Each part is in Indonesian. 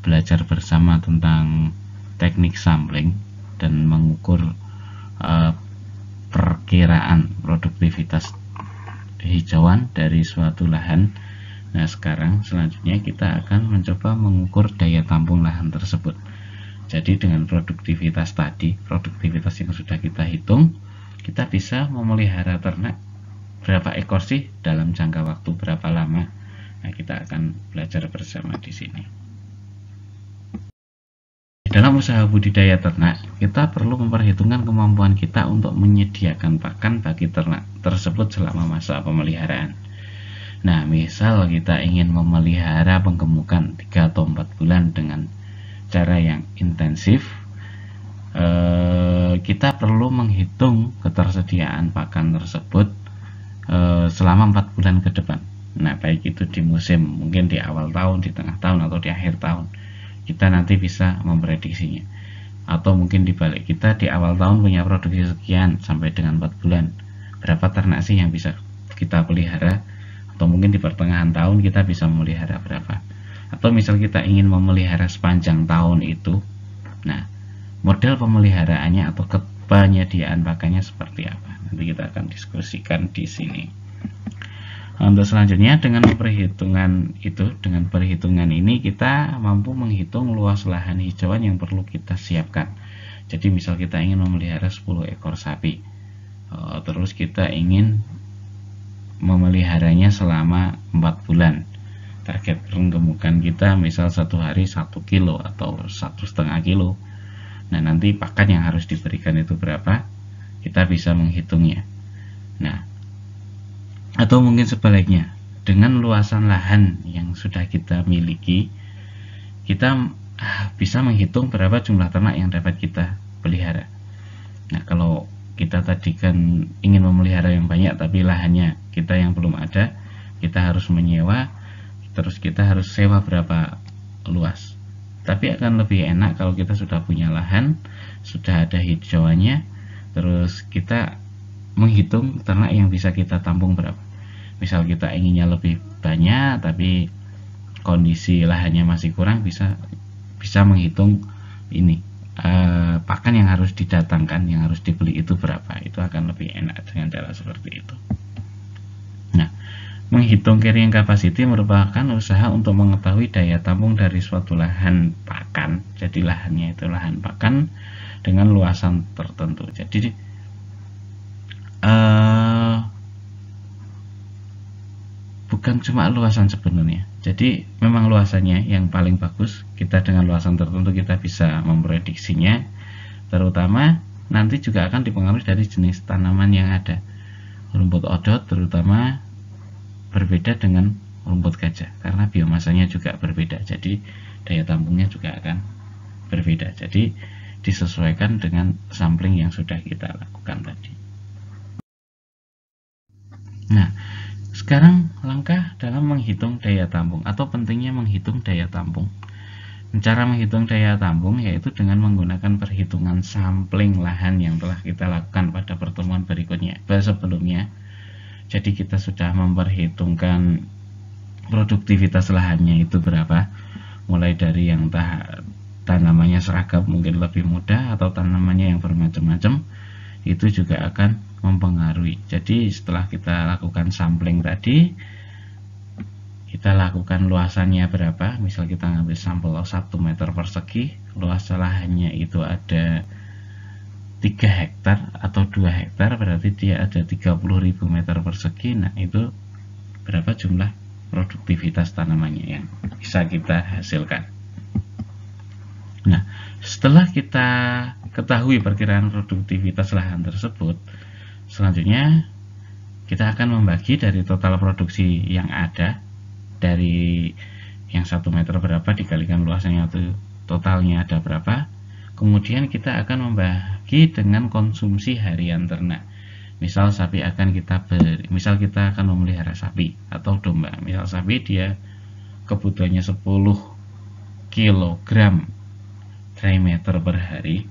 belajar bersama tentang teknik sampling dan mengukur perkiraan produktivitas hijauan dari suatu lahan. Nah, sekarang selanjutnya kita akan mencoba mengukur daya tampung lahan tersebut. Jadi dengan produktivitas tadi, produktivitas yang sudah kita hitung, kita bisa memelihara ternak berapa ekor sih dalam jangka waktu berapa lama. Nah, kita akan belajar bersama di sini. Dalam usaha budidaya ternak, kita perlu memperhitungkan kemampuan kita untuk menyediakan pakan bagi ternak tersebut selama masa pemeliharaan. Nah, misal kita ingin memelihara penggemukan 3 atau 4 bulan dengan cara yang intensif, kita perlu menghitung ketersediaan pakan tersebut selama 4 bulan ke depan. Nah, baik itu di musim, mungkin di awal tahun, di tengah tahun, atau di akhir tahun, kita nanti bisa memprediksinya. Atau mungkin dibalik, kita di awal tahun punya produksi sekian, sampai dengan 4 bulan, berapa ternak sih yang bisa kita pelihara? Atau mungkin di pertengahan tahun kita bisa memelihara berapa? Atau misal kita ingin memelihara sepanjang tahun itu, nah, model pemeliharaannya atau penyediaan pakannya seperti apa? Nanti kita akan diskusikan di sini. Untuk selanjutnya, dengan perhitungan ini kita mampu menghitung luas lahan hijauan yang perlu kita siapkan. Jadi misal kita ingin memelihara 10 ekor sapi, terus kita ingin memeliharanya selama 4 bulan. Target penggemukan kita misal 1 hari 1 kilo atau 1,5 kilo. Nah, nanti pakan yang harus diberikan itu berapa, kita bisa menghitungnya. Nah, atau mungkin sebaliknya, dengan luasan lahan yang sudah kita miliki, kita bisa menghitung berapa jumlah ternak yang dapat kita pelihara. Nah, kalau kita tadi kan ingin memelihara yang banyak tapi lahannya kita yang belum ada, kita harus menyewa, terus kita harus sewa berapa luas. Tapi akan lebih enak kalau kita sudah punya lahan, sudah ada hijauannya, terus kita menghitung ternak yang bisa kita tampung berapa. Misal kita inginnya lebih banyak tapi kondisi lahannya masih kurang, bisa menghitung ini pakan yang harus didatangkan, yang harus dibeli itu berapa. Itu akan lebih enak dengan cara seperti itu. Nah, menghitung carrying capacity merupakan usaha untuk mengetahui daya tampung dari suatu lahan pakan. Jadi lahannya itu lahan pakan dengan luasan tertentu. Jadi bukan cuma luasan sebenarnya. Jadi memang luasannya yang paling bagus. Kita dengan luasan tertentu kita bisa memprediksinya. Terutama nanti juga akan dipengaruhi dari jenis tanaman yang ada. Rumput odot terutama berbeda dengan rumput gajah karena biomasanya juga berbeda, jadi daya tampungnya juga akan berbeda. Jadi disesuaikan dengan sampling yang sudah kita lakukan tadi. Nah, sekarang langkah dalam menghitung daya tampung atau pentingnya menghitung daya tampung. Cara menghitung daya tampung yaitu dengan menggunakan perhitungan sampling lahan yang telah kita lakukan pada pertemuan berikutnya, sebelumnya. Jadi kita sudah memperhitungkan produktivitas lahannya itu berapa, mulai dari yang tanamannya seragam mungkin lebih mudah atau tanamannya yang bermacam-macam, itu juga akan mempengaruhi. Jadi setelah kita lakukan sampling tadi, kita lakukan luasannya berapa, misal kita ngambil sampel 1 meter persegi, luas lahannya itu ada 3 hektar atau 2 hektar, berarti dia ada 30.000 meter persegi. Nah, itu berapa jumlah produktivitas tanamannya yang bisa kita hasilkan. Nah, setelah kita ketahui perkiraan produktivitas lahan tersebut, selanjutnya kita akan membagi dari total produksi yang ada, dari yang 1 meter berapa dikalikan luasannya itu totalnya ada berapa. Kemudian kita akan membagi dengan konsumsi harian ternak. Misal sapi akan misal kita akan memelihara sapi atau domba. Misal sapi dia kebutuhannya 10 kg dry matter per hari.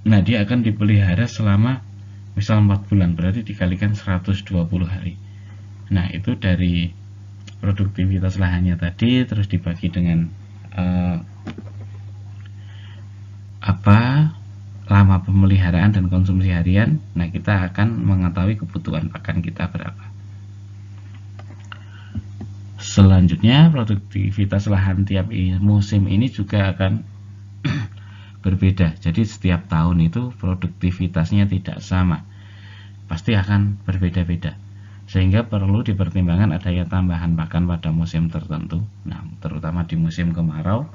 Nah, dia akan dipelihara selama misal 4 bulan, berarti dikalikan 120 hari. Nah, itu dari produktivitas lahannya tadi, terus dibagi dengan lama pemeliharaan dan konsumsi harian. Nah, kita akan mengetahui kebutuhan pakan kita berapa. Selanjutnya, produktivitas lahan tiap musim ini juga akan berbeda. Jadi setiap tahun itu produktivitasnya tidak sama, pasti akan berbeda-beda, sehingga perlu dipertimbangkan adanya tambahan pakan pada musim tertentu, nah terutama di musim kemarau,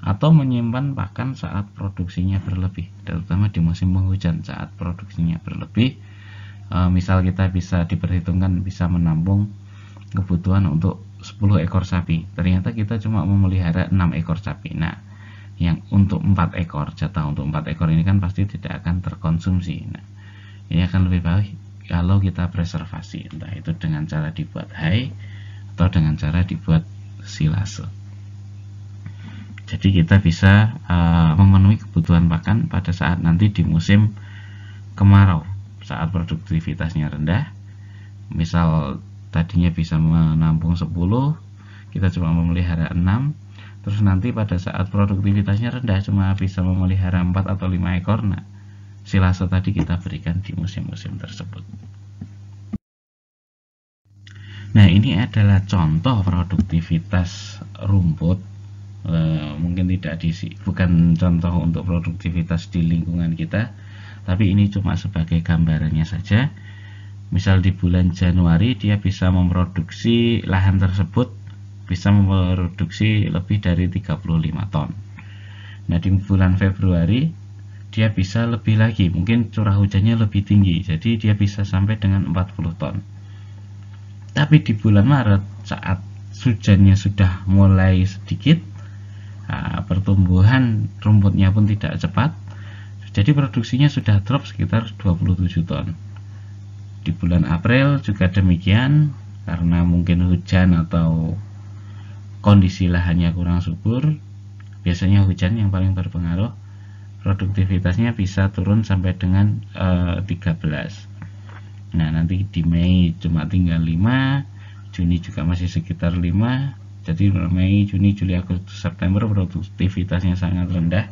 atau menyimpan pakan saat produksinya berlebih, terutama di musim penghujan saat produksinya berlebih. Misal kita bisa diperhitungkan bisa menampung kebutuhan untuk 10 ekor sapi, ternyata kita cuma memelihara 6 ekor sapi. Nah, yang untuk 4 ekor, jatah untuk 4 ekor ini kan pasti tidak akan terkonsumsi. Nah, ini akan lebih baik kalau kita preservasi, entah itu dengan cara dibuat hay atau dengan cara dibuat silase. Jadi kita bisa memenuhi kebutuhan pakan pada saat nanti di musim kemarau, saat produktivitasnya rendah. Misal tadinya bisa menampung 10, kita cuma memelihara 6, terus nanti pada saat produktivitasnya rendah cuma bisa memelihara 4 atau 5 ekor. Nah, silase tadi kita berikan di musim-musim tersebut. Nah, ini adalah contoh produktivitas rumput. Mungkin bukan contoh untuk produktivitas di lingkungan kita, tapi ini cuma sebagai gambarannya saja. Misal di bulan Januari dia bisa memproduksi, lahan tersebut bisa memproduksi lebih dari 35 ton. Nah, di bulan Februari dia bisa lebih lagi, mungkin curah hujannya lebih tinggi, jadi dia bisa sampai dengan 40 ton. Tapi di bulan Maret saat hujannya sudah mulai sedikit, pertumbuhan rumputnya pun tidak cepat, jadi produksinya sudah drop sekitar 27 ton. Di bulan April juga demikian, karena mungkin hujan atau kondisi lahannya kurang subur, biasanya hujan yang paling berpengaruh, produktivitasnya bisa turun sampai dengan 13. Nah, nanti di Mei cuma tinggal 5, Juni juga masih sekitar 5. Jadi Mei, Juni, Juli, Agustus, September produktivitasnya sangat rendah,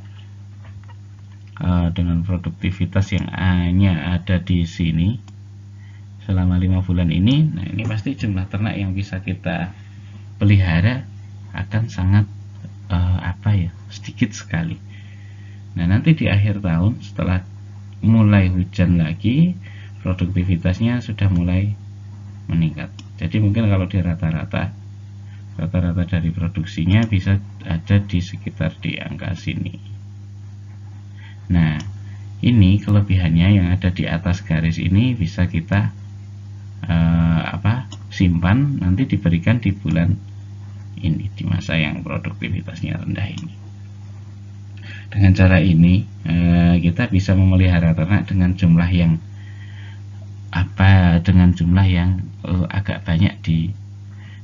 dengan produktivitas yang hanya ada di sini selama 5 bulan ini. Nah, ini pasti jumlah ternak yang bisa kita pelihara akan sangat sedikit sekali. Nah, nanti di akhir tahun setelah mulai hujan lagi, produktivitasnya sudah mulai meningkat. Jadi mungkin kalau di rata-rata dari produksinya bisa ada di sekitar di angka sini. Nah, ini kelebihannya yang ada di atas garis ini bisa kita simpan, nanti diberikan di bulan ini, di masa yang produktivitasnya rendah ini. Dengan cara ini kita bisa memelihara ternak dengan jumlah yang agak banyak di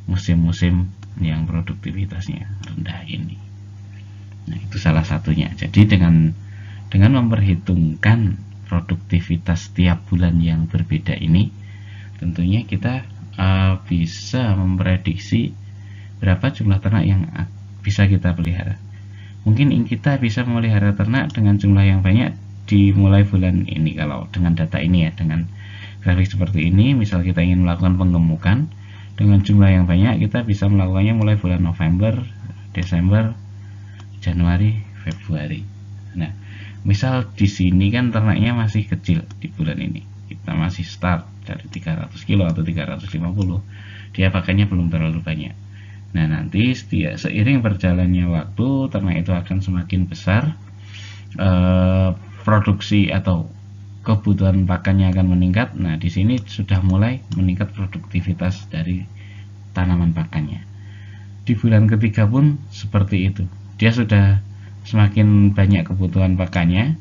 musim-musim yang produktivitasnya rendah ini. Nah, itu salah satunya. Jadi dengan memperhitungkan produktivitas tiap bulan yang berbeda ini, tentunya kita bisa memprediksi berapa jumlah ternak yang bisa kita pelihara. Mungkin kita bisa memelihara ternak dengan jumlah yang banyak dimulai bulan ini. Kalau dengan data ini ya, dengan grafik seperti ini, misal kita ingin melakukan penggemukan dengan jumlah yang banyak, kita bisa melakukannya mulai bulan November, Desember, Januari, Februari. Nah, misal di sini kan ternaknya masih kecil di bulan ini, kita masih start dari 300 kilo atau 350, dia pakannya belum terlalu banyak. Nah, nanti seiring berjalannya waktu, ternak itu akan semakin besar, produksi atau kebutuhan pakannya akan meningkat. Nah, di sini sudah mulai meningkat produktivitas dari tanaman pakannya. Di bulan ketiga pun seperti itu, dia sudah semakin banyak kebutuhan pakannya.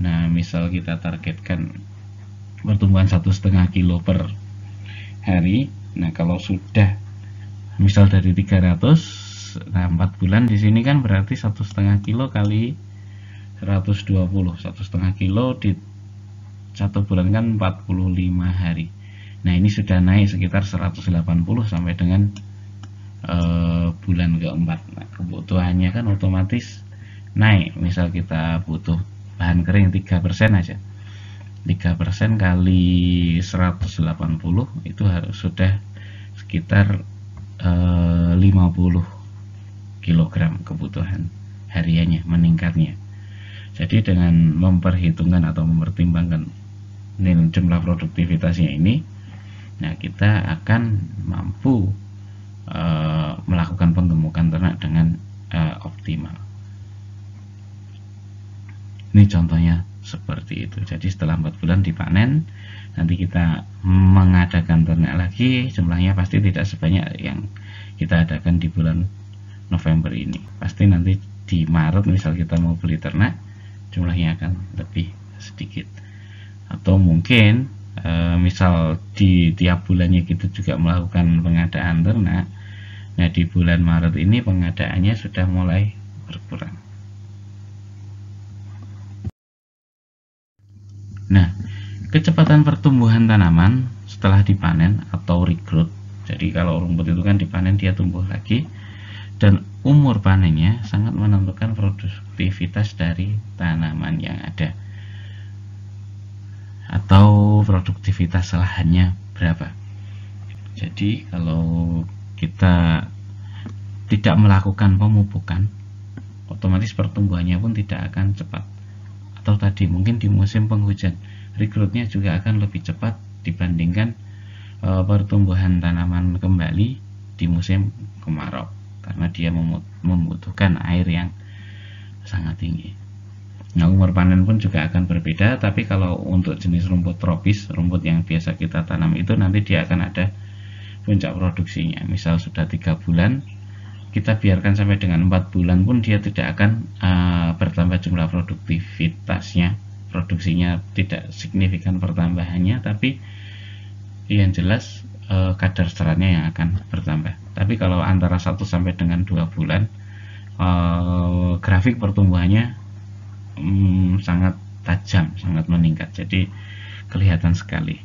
Nah, misal kita targetkan pertumbuhan 1,5 kilo per hari. Nah, kalau sudah misal dari 300, nah 4 bulan di sini kan berarti 1,5 kilo kali 120, 1,5 kilo di 1 bulan kan 45 hari. Nah, ini sudah naik sekitar 180 sampai dengan bulan keempat. Nah, kebutuhannya kan otomatis naik. Misal kita butuh bahan kering 3% aja, 3% kali 180 itu harus sudah sekitar 50 kilogram kebutuhan hariannya meningkatnya. Jadi dengan memperhitungkan atau mempertimbangkan jumlah produktivitasnya ini, nah kita akan mampu melakukan penggemukan ternak dengan optimal. Ini contohnya seperti itu. Jadi setelah 4 bulan dipanen, nanti kita mengadakan ternak lagi, jumlahnya pasti tidak sebanyak yang kita adakan di bulan November ini. Pasti nanti di Maret misal kita mau beli ternak, jumlahnya akan lebih sedikit. Atau mungkin misal di tiap bulannya kita juga melakukan pengadaan ternak, nah di bulan Maret ini pengadaannya sudah mulai berkurang. Nah, kecepatan pertumbuhan tanaman setelah dipanen atau regrowth, jadi kalau rumput itu kan dipanen dia tumbuh lagi, dan umur panennya sangat menentukan produktivitas dari tanaman yang ada atau produktivitas lahannya berapa. Jadi kalau kita tidak melakukan pemupukan, otomatis pertumbuhannya pun tidak akan cepat. Atau tadi mungkin di musim penghujan, regrowth-nya juga akan lebih cepat dibandingkan pertumbuhan tanaman kembali di musim kemarau, karena dia membutuhkan air yang sangat tinggi. Nah, umur panen pun juga akan berbeda, tapi kalau untuk jenis rumput tropis, rumput yang biasa kita tanam itu nanti dia akan ada puncak produksinya. Misal sudah 3 bulan, kita biarkan sampai dengan 4 bulan pun dia tidak akan bertambah jumlah produktivitasnya. Produksinya tidak signifikan pertambahannya, tapi yang jelas kadar seratnya yang akan bertambah. Tapi kalau antara 1 sampai dengan 2 bulan, grafik pertumbuhannya sangat tajam, sangat meningkat. Jadi kelihatan sekali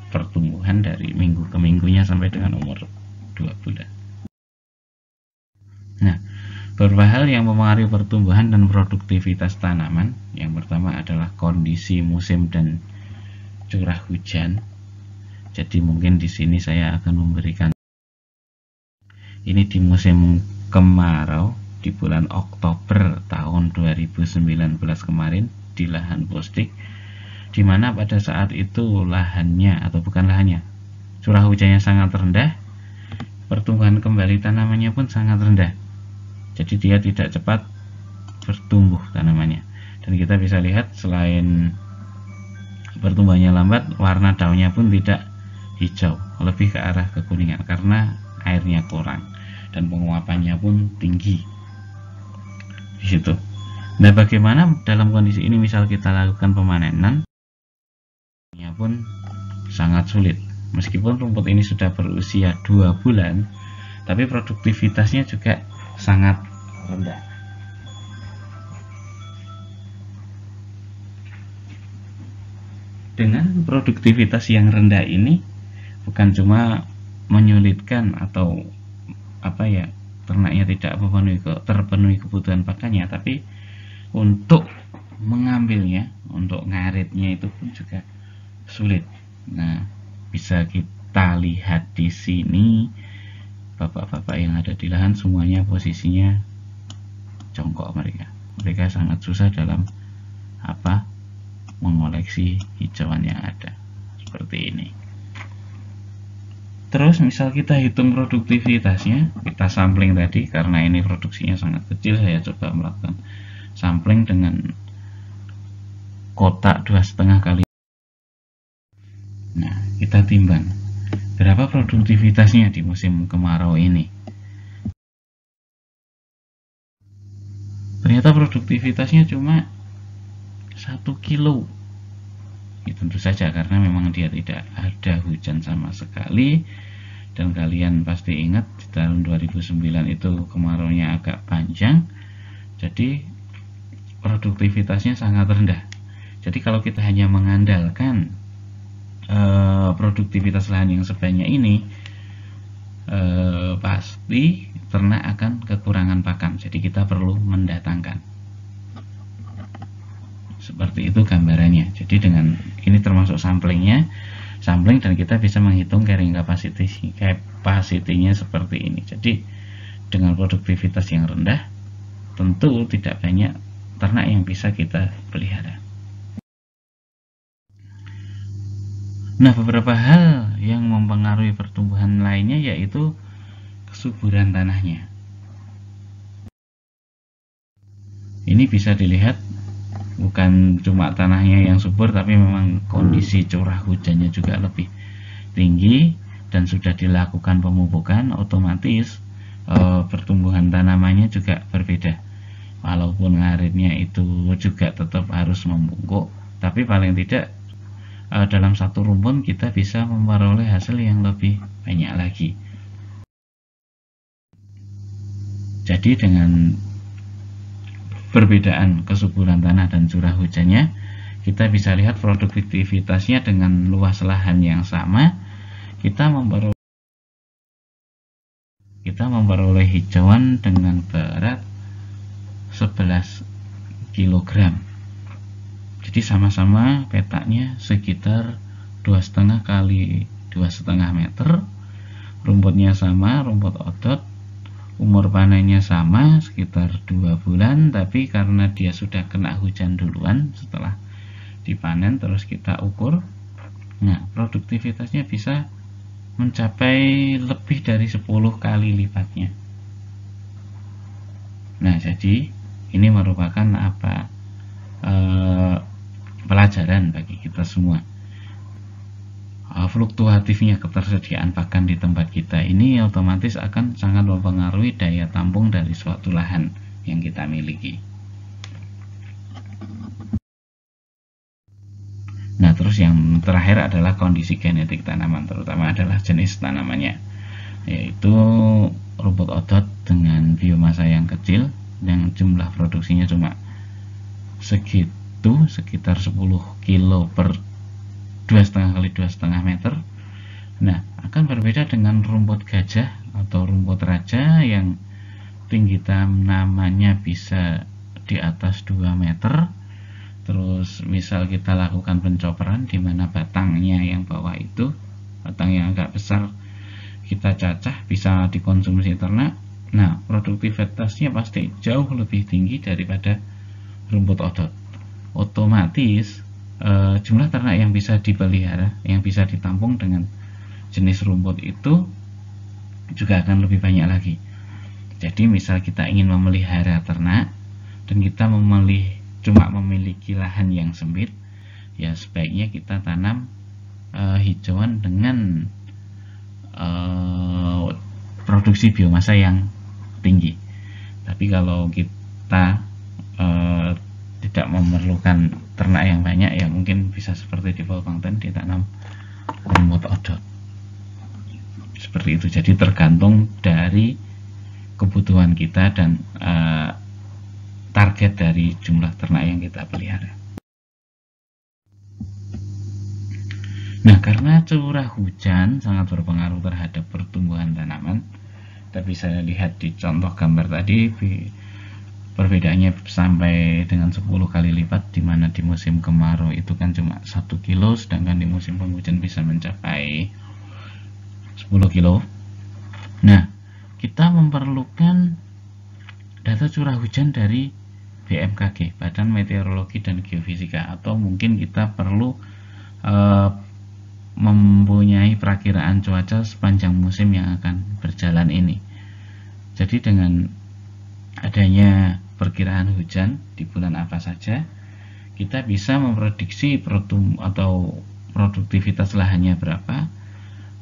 pertumbuhan dari minggu ke minggunya sampai dengan umur 2 bulan. Nah, beberapa hal yang mempengaruhi pertumbuhan dan produktivitas tanaman. Yang pertama adalah kondisi musim dan curah hujan. Jadi mungkin di sini saya akan memberikan ini di musim kemarau di bulan Oktober tahun 2019 kemarin di lahan postik, di mana pada saat itu lahannya atau bukan lahannya, curah hujannya sangat rendah, pertumbuhan kembali tanamannya pun sangat rendah. Jadi dia tidak cepat bertumbuh tanamannya. Dan kita bisa lihat selain pertumbuhannya lambat, warna daunnya pun tidak hijau, lebih ke arah kekuningan karena airnya kurang dan penguapannya pun tinggi di situ. Nah, bagaimana dalam kondisi ini misal kita lakukan pemanenan, pun sangat sulit. Meskipun rumput ini sudah berusia 2 bulan, tapi produktivitasnya juga sangat rendah. Dengan produktivitas yang rendah ini bukan cuma menyulitkan atau ternaknya tidak terpenuhi kebutuhan pakannya, tapi untuk mengambilnya, untuk ngaritnya itu pun juga sulit. Nah, bisa kita lihat di sini bapak-bapak yang ada di lahan semuanya posisinya jongkok, mereka sangat susah dalam mengoleksi hijauan yang ada seperti ini. Terus misal kita hitung produktivitasnya, kita sampling tadi, karena ini produksinya sangat kecil, saya coba melakukan sampling dengan kotak 2,5 kali. Nah, kita timbang berapa produktivitasnya di musim kemarau ini. Ternyata produktivitasnya cuma 1 kilo. Ya, tentu saja karena memang dia tidak ada hujan sama sekali. Dan kalian pasti ingat di tahun 2009 itu kemaraunya agak panjang, jadi produktivitasnya sangat rendah. Jadi kalau kita hanya mengandalkan produktivitas lahan yang sebanyak ini, pasti ternak akan kekurangan pakan. Jadi kita perlu mendatangkan. Seperti itu gambarannya. Jadi dengan ini termasuk sampling dan kita bisa menghitung carrying capacity-nya seperti ini. Jadi dengan produktivitas yang rendah, tentu tidak banyak ternak yang bisa kita pelihara. Nah, beberapa hal yang mempengaruhi pertumbuhan lainnya yaitu kesuburan tanahnya. Ini bisa dilihat bukan cuma tanahnya yang subur, tapi memang kondisi curah hujannya juga lebih tinggi dan sudah dilakukan pemupukan, otomatis pertumbuhan tanamannya juga berbeda. Walaupun ngaritnya itu juga tetap harus membungkuk, tapi paling tidak dalam satu rumpun kita bisa memperoleh hasil yang lebih banyak lagi. Jadi dengan perbedaan kesuburan tanah dan curah hujannya, kita bisa lihat produktivitasnya dengan luas lahan yang sama, kita memperoleh hijauan dengan berat 11 kg. Jadi sama-sama petaknya sekitar 2,5 kali 2,5 meter, rumputnya sama, rumput odot, umur panennya sama, sekitar 2 bulan, tapi karena dia sudah kena hujan duluan setelah dipanen, terus kita ukur, nah produktivitasnya bisa mencapai lebih dari 10 kali lipatnya. Nah, jadi ini merupakan pelajaran bagi kita semua. Fluktuatifnya ketersediaan pakan di tempat kita ini otomatis akan sangat mempengaruhi daya tampung dari suatu lahan yang kita miliki. Nah, terus yang terakhir adalah kondisi genetik tanaman, terutama adalah jenis tanamannya, yaitu rumput odot dengan biomasa yang kecil, yang jumlah produksinya cuma segitu, sekitar 10 kilo per 2,5 kali 2,5 meter. Nah, akan berbeda dengan rumput gajah atau rumput raja yang tinggi tanamannya bisa di atas 2 meter. Terus misal kita lakukan pencoperan di mana batangnya yang bawah itu, batang yang agak besar, kita cacah bisa dikonsumsi ternak. Nah, produktivitasnya pasti jauh lebih tinggi daripada rumput odot. Otomatis jumlah ternak yang bisa dipelihara, yang bisa ditampung dengan jenis rumput itu juga akan lebih banyak lagi. Jadi misal kita ingin memelihara ternak dan kita cuma memiliki lahan yang sempit, ya sebaiknya kita tanam hijauan dengan produksi biomasa yang tinggi. Tapi kalau kita tidak memerlukan ternak yang banyak, ya mungkin bisa seperti di Volpangten ditanam rumput odot seperti itu. Jadi tergantung dari kebutuhan kita dan target dari jumlah ternak yang kita pelihara. Nah, karena curah hujan sangat berpengaruh terhadap pertumbuhan tanaman, kita bisa lihat di contoh gambar tadi, perbedaannya sampai dengan 10 kali lipat, di mana di musim kemarau itu kan cuma 1 kilo, sedangkan di musim penghujan bisa mencapai 10 kilo. Nah, kita memerlukan data curah hujan dari BMKG, Badan Meteorologi dan Geofisika, atau mungkin kita perlu mempunyai perakiraan cuaca sepanjang musim yang akan berjalan ini. Jadi dengan adanya perkiraan hujan di bulan apa saja, kita bisa memprediksi produktivitas lahannya berapa.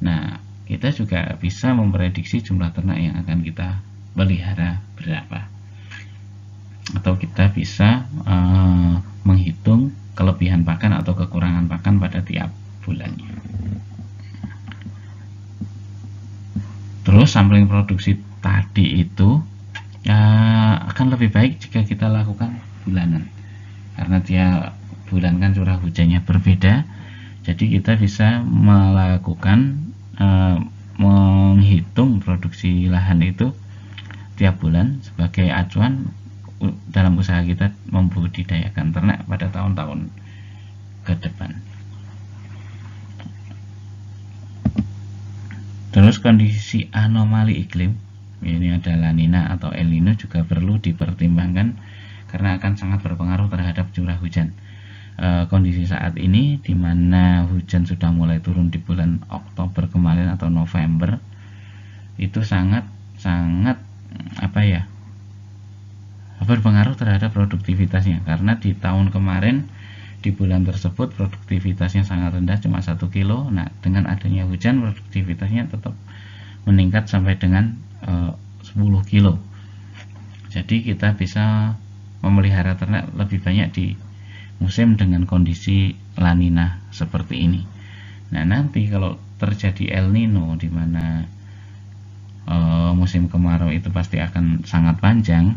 Nah, kita juga bisa memprediksi jumlah ternak yang akan kita pelihara berapa, atau kita bisa menghitung kelebihan pakan atau kekurangan pakan pada tiap bulannya. Terus sampling produksi tadi itu akan lebih baik jika kita lakukan bulanan, karena tiap bulan kan curah hujannya berbeda. Jadi kita bisa melakukan menghitung produksi lahan itu tiap bulan sebagai acuan dalam usaha kita membudidayakan ternak pada tahun-tahun ke depan. Terus kondisi anomali iklim, ini ada La Nina atau El Nino, juga perlu dipertimbangkan karena akan sangat berpengaruh terhadap curah hujan. Kondisi saat ini di mana hujan sudah mulai turun di bulan Oktober kemarin atau November, itu sangat berpengaruh terhadap produktivitasnya, karena di tahun kemarin di bulan tersebut produktivitasnya sangat rendah, cuma 1 kilo. Nah, dengan adanya hujan produktivitasnya tetap meningkat sampai dengan 10 kilo. Jadi kita bisa memelihara ternak lebih banyak di musim dengan kondisi La Nina seperti ini. Nah, nanti kalau terjadi El Nino di mana musim kemarau itu pasti akan sangat panjang.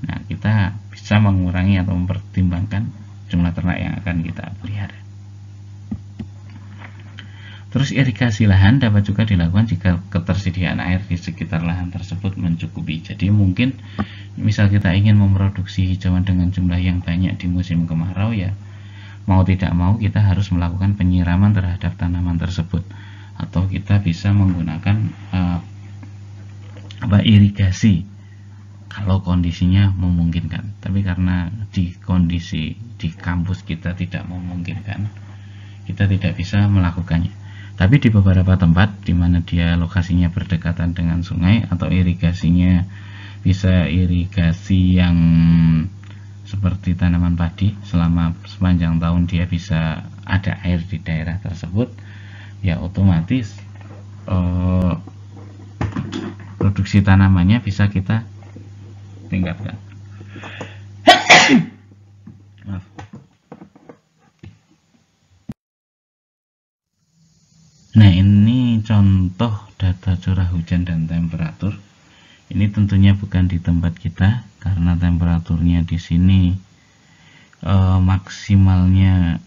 Nah, kita bisa mengurangi atau mempertimbangkan jumlah ternak yang akan kita pelihara. Terus irigasi lahan dapat juga dilakukan jika ketersediaan air di sekitar lahan tersebut mencukupi. Jadi mungkin misal kita ingin memproduksi hijauan dengan jumlah yang banyak di musim kemarau, ya mau tidak mau kita harus melakukan penyiraman terhadap tanaman tersebut, atau kita bisa menggunakan irigasi kalau kondisinya memungkinkan. Tapi karena di kondisi di kampus kita tidak memungkinkan, kita tidak bisa melakukannya. Tapi di beberapa tempat di mana dia lokasinya berdekatan dengan sungai, atau irigasinya bisa irigasi yang seperti tanaman padi, selama sepanjang tahun dia bisa ada air di daerah tersebut, ya otomatis produksi tanamannya bisa kita tingkatkan. Nah, ini contoh data curah hujan dan temperatur. Ini tentunya bukan di tempat kita karena temperaturnya di sini maksimalnya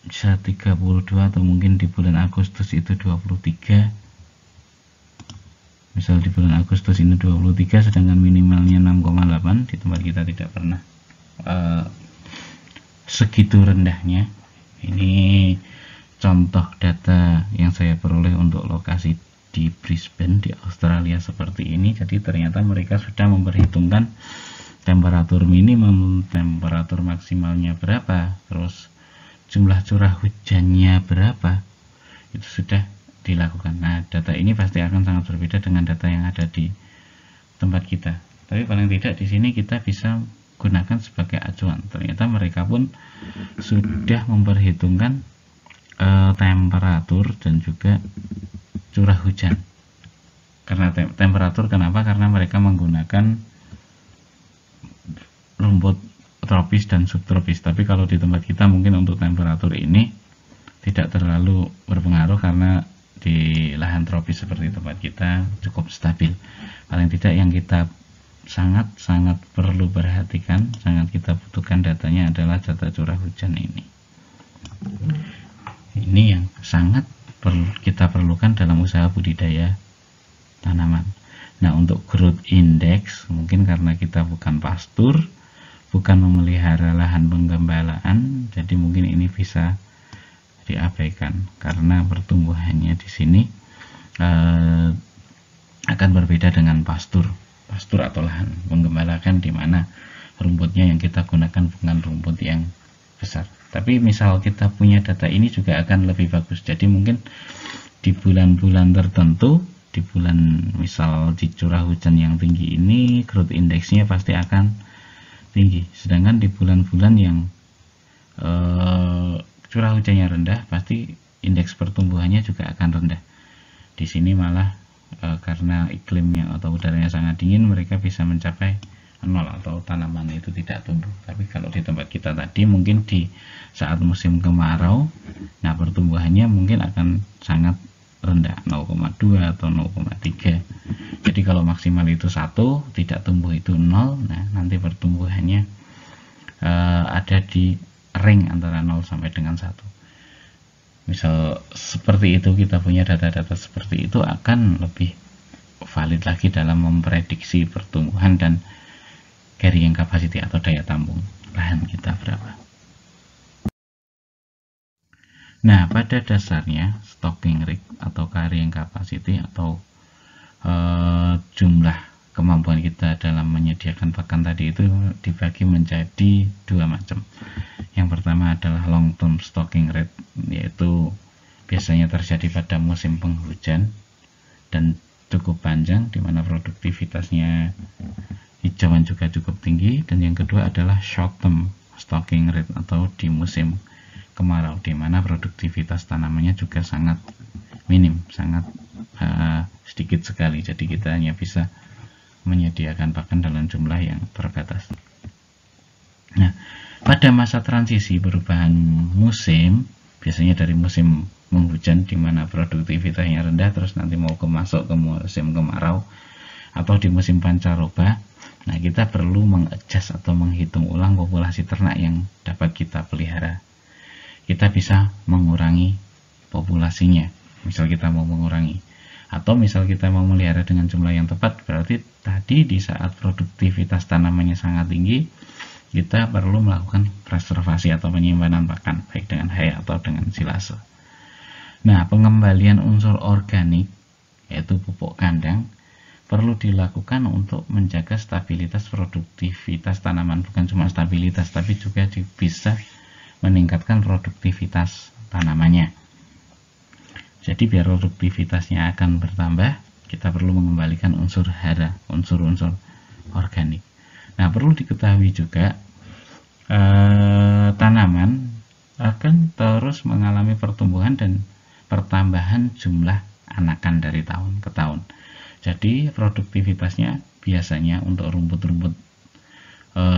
bisa 32, atau mungkin di bulan Agustus itu 23. Misal di bulan Agustus ini 23, sedangkan minimalnya 6,8. Di tempat kita tidak pernah segitu rendahnya. Ini contoh data yang saya peroleh untuk lokasi di Brisbane di Australia seperti ini. Jadi ternyata mereka sudah memperhitungkan temperatur minimum, temperatur maksimalnya berapa, terus jumlah curah hujannya berapa, itu sudah dilakukan. Nah, data ini pasti akan sangat berbeda dengan data yang ada di tempat kita. Tapi paling tidak di sini kita bisa gunakan sebagai acuan. Ternyata mereka pun sudah memperhitungkan temperatur dan juga curah hujan. Karena temperatur, kenapa? Karena mereka menggunakan rumput tropis dan subtropis. Tapi kalau di tempat kita mungkin untuk temperatur ini tidak terlalu berpengaruh, karena di lahan tropis seperti tempat kita cukup stabil. Paling tidak yang kita sangat perlu perhatikan, sangat kita butuhkan datanya adalah data curah hujan ini. Ini yang sangat kita perlukan dalam usaha budidaya tanaman. Nah, untuk growth index, mungkin karena kita bukan pastur, bukan memelihara lahan penggembalaan, jadi mungkin ini bisa diabaikan karena pertumbuhannya di sini akan berbeda dengan pastur atau lahan penggembalakan, di mana rumputnya yang kita gunakan bukan rumput yang besar. Tapi misal kita punya data ini juga akan lebih bagus. Jadi mungkin di bulan-bulan tertentu, di bulan misal di curah hujan yang tinggi ini, growth indexnya pasti akan tinggi. Sedangkan di bulan-bulan yang curah hujannya rendah, pasti indeks pertumbuhannya juga akan rendah. Di sini malah karena iklimnya atau udaranya sangat dingin, mereka bisa mencapai 0 atau tanaman itu tidak tumbuh. Tapi kalau di tempat kita tadi mungkin di saat musim kemarau, nah pertumbuhannya mungkin akan sangat rendah, 0,2 atau 0,3. Jadi kalau maksimal itu 1, tidak tumbuh itu 0. Nah, nanti pertumbuhannya ada di ring antara 0 sampai dengan 1. misal seperti itu, kita punya data-data seperti itu akan lebih valid lagi dalam memprediksi pertumbuhan dan carrying capacity atau daya tampung lahan kita berapa. Nah, pada dasarnya stocking rate atau carrying capacity atau jumlah kemampuan kita dalam menyediakan pakan tadi itu dibagi menjadi dua macam. Yang pertama adalah long term stocking rate, yaitu biasanya terjadi pada musim penghujan dan cukup panjang, di mana produktivitasnya hijauan juga cukup tinggi. Dan yang kedua adalah short term stocking rate atau di musim kemarau, di mana produktivitas tanamannya juga sangat minim, sangat sedikit sekali. Jadi kita hanya bisa menyediakan pakan dalam jumlah yang terbatas. Nah, pada masa transisi perubahan musim, biasanya dari musim penghujan di mana produktivitasnya rendah terus nanti mau masuk ke musim kemarau atau di musim pancaroba, nah kita perlu mengadjust atau menghitung ulang populasi ternak yang dapat kita pelihara. Kita bisa mengurangi populasinya, misal kita mau mengurangi, atau misal kita mau melihara dengan jumlah yang tepat, berarti tadi di saat produktivitas tanamannya sangat tinggi, kita perlu melakukan preservasi atau penyimpanan pakan, baik dengan hay atau dengan silase. Nah, pengembalian unsur organik, yaitu pupuk kandang, perlu dilakukan untuk menjaga stabilitas produktivitas tanaman. Bukan cuma stabilitas, tapi juga bisa meningkatkan produktivitas tanamannya. Jadi biar produktivitasnya akan bertambah, kita perlu mengembalikan unsur hara, unsur-unsur organik. Nah, perlu diketahui juga tanaman akan terus mengalami pertumbuhan dan pertambahan jumlah anakan dari tahun ke tahun. Jadi produktivitasnya biasanya untuk rumput-rumput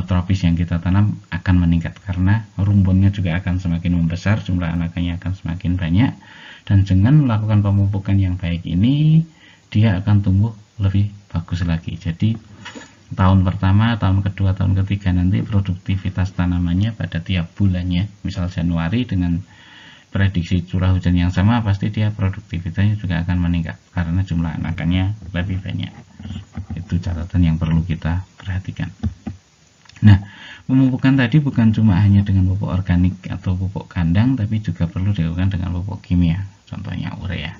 tropis yang kita tanam akan meningkat karena rumputnya juga akan semakin membesar, jumlah anakannya akan semakin banyak, dan dengan melakukan pemupukan yang baik ini dia akan tumbuh lebih bagus lagi. Jadi tahun pertama, tahun kedua, tahun ketiga nanti produktivitas tanamannya pada tiap bulannya, misal Januari dengan prediksi curah hujan yang sama, pasti dia produktivitasnya juga akan meningkat karena jumlah anakannya lebih banyak. Itu catatan yang perlu kita perhatikan. Nah, pemupukan tadi bukan cuma hanya dengan pupuk organik atau pupuk kandang, tapi juga perlu dilakukan dengan pupuk kimia, contohnya urea.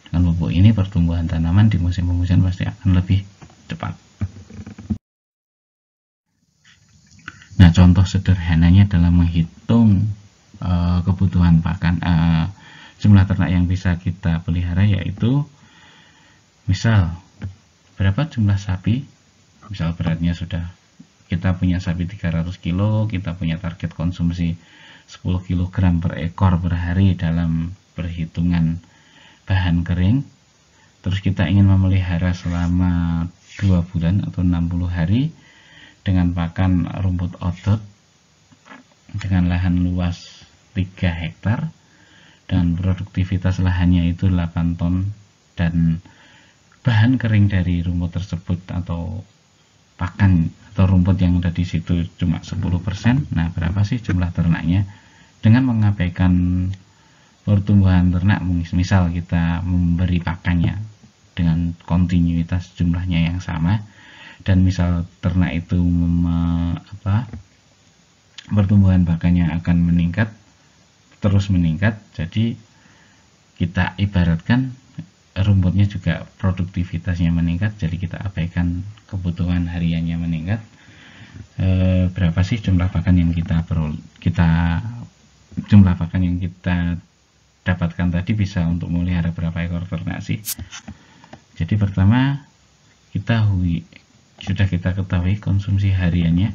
Dengan pupuk ini pertumbuhan tanaman di musim penghujan pasti akan lebih cepat. Nah, contoh sederhananya dalam menghitung kebutuhan pakan, jumlah ternak yang bisa kita pelihara, yaitu misal berapa jumlah sapi, misal beratnya sudah, kita punya sapi 300 kilo, kita punya target konsumsi 10 kg per ekor per hari dalam perhitungan bahan kering, terus kita ingin memelihara selama 2 bulan atau 60 hari dengan pakan rumput odot dengan lahan luas 3 hektar dan produktivitas lahannya itu 8 ton dan bahan kering dari rumput tersebut atau pakan atau rumput yang ada di situ cuma 10%. Nah, berapa sih jumlah ternaknya? Dengan mengabaikan pertumbuhan ternak, misal kita memberi pakannya dengan kontinuitas jumlahnya yang sama, dan misal ternak itu pertumbuhan pakannya akan meningkat, terus meningkat, jadi kita ibaratkan rumputnya juga produktivitasnya meningkat, jadi kita abaikan kebutuhan hariannya meningkat. Berapa sih jumlah pakan yang jumlah pakan yang kita dapatkan tadi bisa untuk memelihara berapa ekor ternak sih? Jadi pertama sudah kita ketahui konsumsi hariannya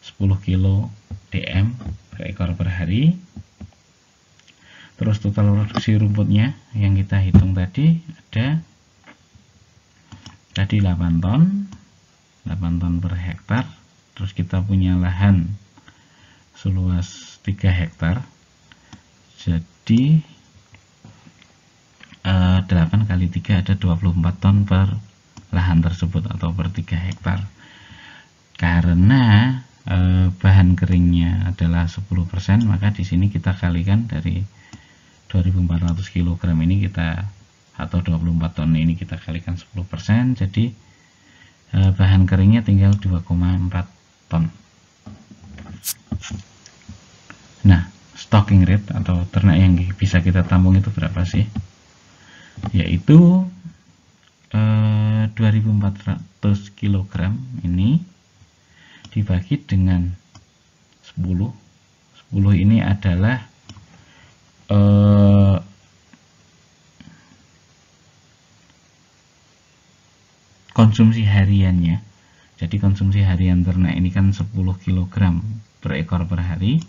10 kilo DM per ekor per hari. Terus total produksi rumputnya yang kita hitung tadi ada 8 ton per hektar. Terus kita punya lahan seluas 3 hektar. Jadi 8 kali 3 ada 24 ton per lahan tersebut atau per 3 hektar. Karena bahan keringnya adalah 10%, maka di sini kita kalikan dari 2400 kg ini kita, atau 24 ton ini kita kalikan 10%, jadi bahan keringnya tinggal 2,4 ton. Nah, stocking rate atau ternak yang bisa kita tampung itu berapa sih? Yaitu 2400 kg ini dibagi dengan 10 ini adalah konsumsi hariannya. Jadi konsumsi harian ternak ini kan 10 kg per ekor per hari.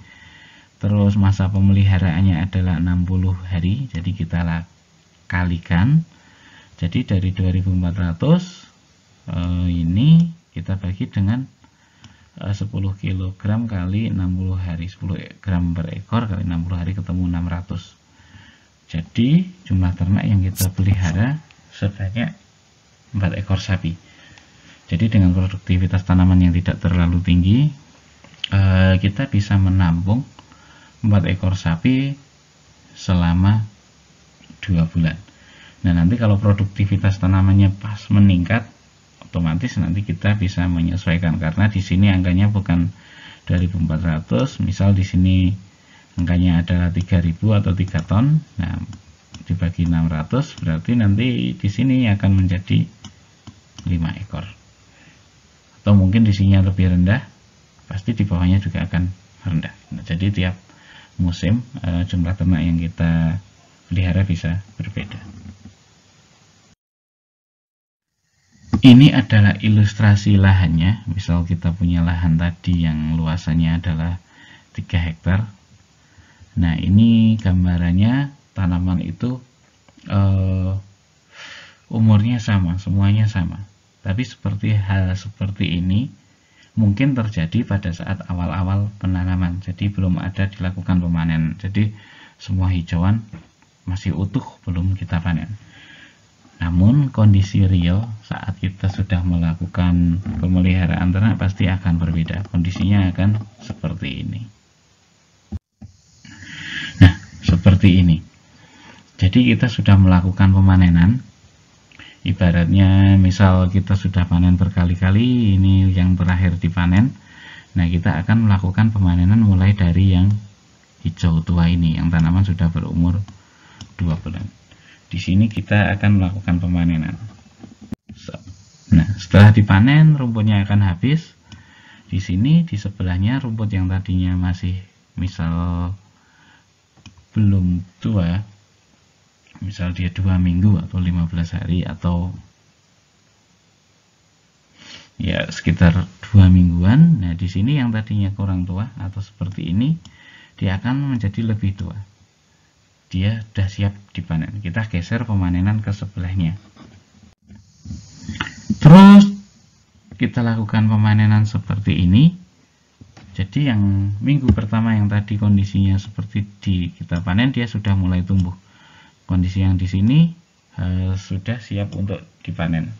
Terus masa pemeliharaannya adalah 60 hari, jadi kita kalikan. Jadi dari 2400 ini kita bagi dengan 10 kg kali 60 hari, 10 gram per ekor kali 60 hari ketemu 600. Jadi jumlah ternak yang kita pelihara sebanyak 4 ekor sapi. Jadi dengan produktivitas tanaman yang tidak terlalu tinggi, kita bisa menampung 4 ekor sapi selama 2 bulan. Nah, nanti kalau produktivitas tanamannya pas meningkat, otomatis nanti kita bisa menyesuaikan, karena di sini angkanya bukan 2400, misal di sini angkanya adalah 3000 atau 3 ton. Nah, dibagi 600 berarti nanti di sini akan menjadi 5 ekor. Atau mungkin di sini lebih rendah, pasti di bawahnya juga akan rendah. Nah, jadi tiap musim jumlah ternak yang kita pelihara bisa berbeda. Ini adalah ilustrasi lahannya. Misal kita punya lahan tadi yang luasannya adalah 3 hektar. Nah, ini gambarannya tanaman itu umurnya sama, semuanya sama. Tapi hal seperti ini mungkin terjadi pada saat awal-awal penanaman. Jadi belum ada dilakukan pemanen. Jadi semua hijauan masih utuh, belum kita panen. Namun kondisi real saat kita sudah melakukan pemeliharaan ternak pasti akan berbeda. Kondisinya akan seperti ini. Nah, seperti ini. Jadi kita sudah melakukan pemanenan. Ibaratnya misal kita sudah panen berkali-kali, ini yang terakhir dipanen. Nah, kita akan melakukan pemanenan mulai dari yang hijau tua ini, yang tanaman sudah berumur 2 bulan. Di sini kita akan melakukan pemanenan. Nah, setelah dipanen rumputnya akan habis. Di sini di sebelahnya rumput yang tadinya masih misal belum tua, misal dia 2 minggu atau 15 hari atau ya sekitar 2 mingguan. Nah, di sini yang tadinya kurang tua atau seperti ini, dia akan menjadi lebih tua. Dia sudah siap dipanen. Kita geser pemanenan ke sebelahnya. Terus kita lakukan pemanenan seperti ini. Jadi yang minggu pertama yang tadi kondisinya seperti kita panen, dia sudah mulai tumbuh. Kondisi yang di sini sudah siap untuk dipanen.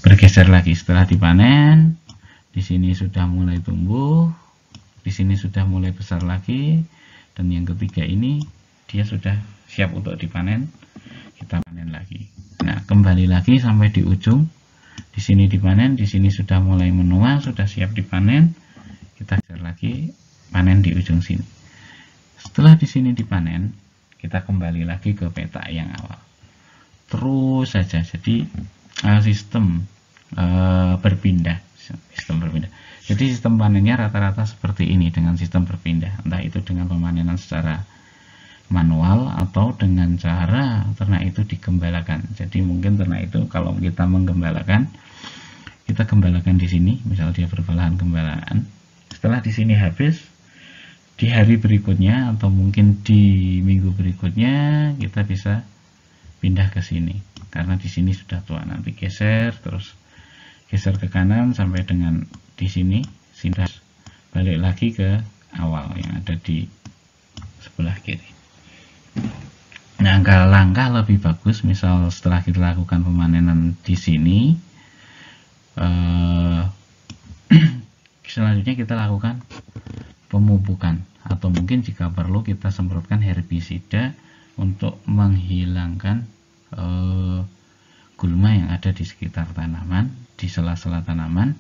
Bergeser lagi setelah dipanen, di sini sudah mulai tumbuh, di sini sudah mulai besar lagi. Dan yang ketiga ini dia sudah siap untuk dipanen, kita panen lagi. Nah, kembali lagi sampai di ujung, di sini dipanen, di sini sudah mulai menua, sudah siap dipanen, kita geser lagi panen di ujung sini. Setelah di sini dipanen, kita kembali lagi ke peta yang awal. Terus saja, jadi sistem berpindah. Jadi sistem panennya rata-rata seperti ini dengan sistem berpindah, entah itu dengan pemanenan secara manual atau dengan cara ternak itu digembalakan. Jadi mungkin ternak itu kalau kita menggembalakan, kita gembalakan di sini, misal dia berbelahan gembalaan. Setelah di sini habis, di hari berikutnya atau mungkin di minggu berikutnya kita bisa pindah ke sini, karena di sini sudah tua. Nanti geser, terus geser ke kanan sampai dengan di sini, balik lagi ke awal yang ada di sebelah kiri. Nah, langkah lebih bagus, misal setelah kita lakukan pemanenan di sini, selanjutnya kita lakukan pemupukan atau mungkin jika perlu kita semprotkan herbisida untuk menghilangkan gulma yang ada di sekitar tanaman, di sela-sela tanaman,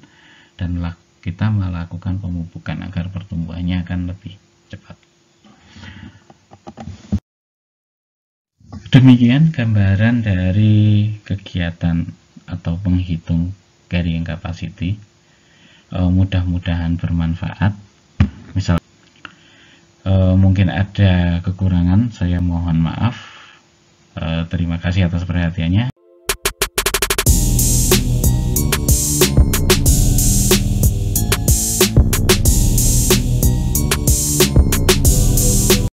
dan kita melakukan pemupukan agar pertumbuhannya akan lebih cepat. Demikian gambaran dari kegiatan atau penghitung carrying capacity. Mudah-mudahan bermanfaat. Misal mungkin ada kekurangan, saya mohon maaf. Terima kasih atas perhatiannya.